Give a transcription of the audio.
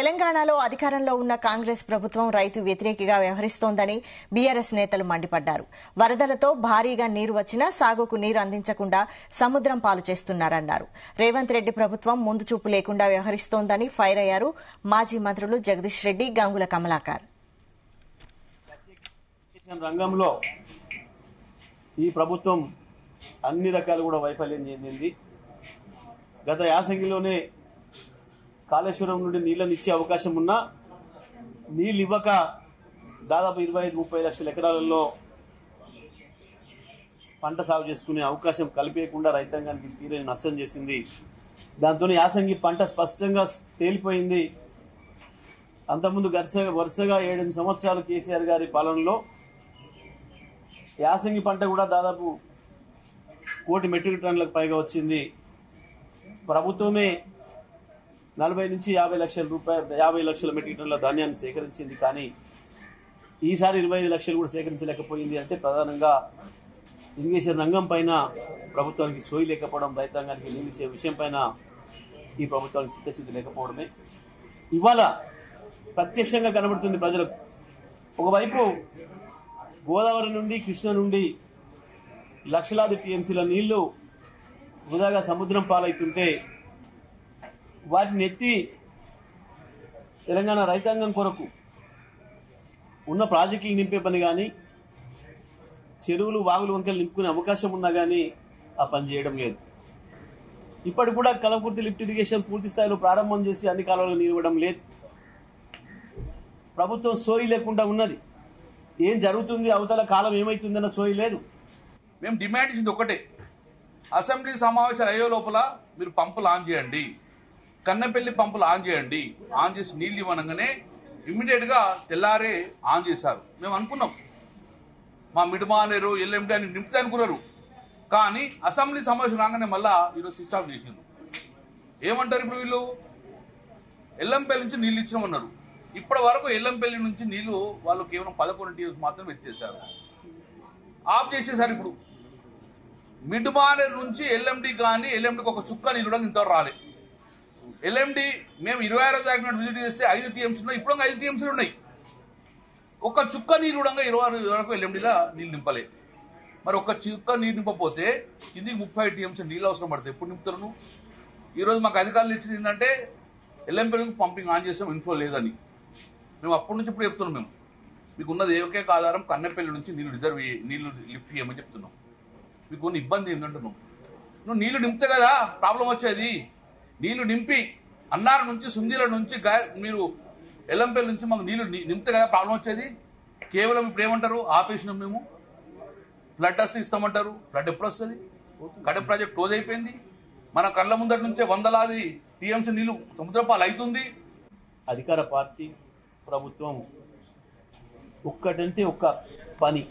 తెలంగాణలో అధికారంలో ఉన్న కాంగ్రెస్ ప్రభుత్వం రైతు వ్యతిరేకిగా వ్యవహరిస్తోందని బీఆర్ఎస్ నేతలు మండిపడ్డారు. వరదలతో భారీగా నీరు వచ్చినా సాగుకు నీరు అందించకుండా సముద్రం పాలు చేస్తున్నారన్నారు. రేవంత్ రెడ్డి ప్రభుత్వం ముందు చూపు లేకుండా వ్యవహరిస్తోందని ఫైర్ అయ్యారు మాజీ మంత్రులు జగదీష్ రెడ్డి, గంగుల కమలాకర్. రంగంలో ఈ ప్రభుత్వం అన్ని రకాలు కూడా వైఫల్యం చెందింది. గత యాసంగిలోనే కాళేశ్వరం నుండి నీళ్లను ఇచ్చే అవకాశం ఉన్నా నీళ్ళు ఇవ్వక దాదాపు 25-30 లక్షల ఎకరాలలో పంట సాగు చేసుకునే అవకాశం కల్పించకుండా రైతాంగానికి తీరని నష్టం చేసింది. దాంతో యాసంగి పంట స్పష్టంగా తేలిపోయింది. అంతకుముందు వరుసగా 7 సంవత్సరాలు కేసీఆర్ గారి పాలనలో యాసంగి పంట కూడా దాదాపు 1 కోటి మెట్రిక్ టన్నులకు పైగా వచ్చింది. ప్రభుత్వమే 40 నుంచి 50 లక్షల మెట్రిక్ టన్నుల ధాన్యాన్ని సేకరించింది. కానీ ఈసారి 25 లక్షలు కూడా సేకరించలేకపోయింది. అంటే ప్రధానంగా ఇరిగేషన్ రంగం పైన ప్రభుత్వానికి సోయి లేకపోవడం, రైతాంగానికి నిలిచే విషయం పైన ఈ ప్రభుత్వానికి చిత్తశుద్ధి లేకపోవడమే ఇవాళ ప్రత్యక్షంగా కనబడుతుంది ప్రజలకు. ఒకవైపు గోదావరి నుండి, కృష్ణ నుండి లక్షలాది టీఎంసీల నీళ్లు వృధాగా సముద్రం పాలవుతుంటే వాటిని ఎత్తి తెలంగాణ రైతాంగం కొరకు ఉన్న ప్రాజెక్టులు నింపే పని కానీ, చెరువులు, వాగులు, వంకలు నింపుకునే అవకాశం ఉన్నా కానీ ఆ పని చేయడం లేదు. ఇప్పటి కూడా కల్వకుర్తి లిఫ్ట్ ఇరిగేషన్ పూర్తి స్థాయిలో ప్రారంభం చేసి అన్ని కాలువలు నీరు ఇవ్వడం లేదు. ప్రభుత్వం సోయి లేకుండా ఉన్నది. ఏం జరుగుతుంది, అవతల కాలం ఏమైతుందన్న సోయి లేదు. మేము డిమాండ్ చేసింది ఒకటే, అసెంబ్లీ సమావేశాలు అయ్యే లోపల మీరు పంపులు ఆన్ చేయండి, కన్నెపల్లి పంపులు ఆన్ చేయండి. ఆన్ చేసి నీళ్లు ఇవ్వనగానే ఇమ్మీడియట్ గా తెల్లారే ఆన్ చేశారు. మేము అనుకున్నాం మా మిడ్మానేరు, ఎల్ఎండి అని నింపితే అనుకున్నారు. కానీ అసెంబ్లీ సమావేశం రాగానే మళ్ళా ఈరోజు స్విచ్ ఆఫ్ చేసిండ్రు. ఏమంటారు ఇప్పుడు వీళ్ళు? ఎల్లంపల్లి నుంచి నీళ్లు ఇచ్చినామన్నారు. ఇప్పటి వరకు ఎల్లంపల్లి నుంచి నీళ్లు వాళ్ళు కేవలం 11 టీఎంసీ మాత్రం ఎత్తేసారు, ఆఫ్ చేసేసారు. ఇప్పుడు మిడ్మానేరు నుంచి ఎల్ఎండి కానీ ఎల్ఎండికి ఒక చుక్క నీళ్ళు కూడా ఇంతవరకు రాలే. ఎల్ఎండి మేము 26వ తారీఖు విజిట్ చేస్తే 5 టీఎంసీ ఉన్నాయి, ఇప్పుడు 5 టీఎంసీలు ఉన్నాయి. ఒక చుక్క నీళ్ళు కూడా 26 వరకు ఎల్ఎండిలో నీళ్ళు నింపలే. మరి ఒక చుక్క నీరు నింపపోతే ఇది 30 టీఎంసీ నీళ్ళు అవసరం పడుతుంది. ఎప్పుడు నింపుతారు? ఈరోజు మాకు అధికారులు ఇచ్చింది ఏంటంటే ఎల్ఎంపల్లికి పంపింగ్ ఆన్ చేసాం, ఇన్ఫ్లో లేదని. మేము అప్పటి నుంచి ఇప్పుడు చెప్తున్నాం, మేము మీకు ఉన్నది ఏకైక ఆధారం కన్నెపల్లి నుంచి నీళ్లు లిఫ్ట్ చేయమని చెప్తున్నాం. మీకు ఉన్న ఇబ్బంది ఏంటంటున్నాం, నువ్వు నీళ్లు నింపితే కదా ప్రాబ్లం వచ్చేది. నీళ్లు నింపి అన్నారం నుంచి, సుందీల నుంచి, మీరు ఎల్లంపల్లి నుంచి మాకు నీళ్లు నింపితే కదా ప్రాబ్లం వచ్చేది. కేవలం ఇప్పుడు ఏమంటారు, ఆపేసినాం మేము, ఫ్లడ్ టెస్ట్ ఇస్తామంటారు. ఫ్లడ్ ఎప్పుడు వస్తుంది? కడెం ప్రాజెక్ట్ క్లోజ్ అయిపోయింది. మన కళ్ళ ముందటి నుంచే వందలాది టీఎంసీ నీళ్లు సముద్రపాలు అవుతుంది. అధికార పార్టీ ప్రభుత్వం ఒక్కటంటే ఒక్క పని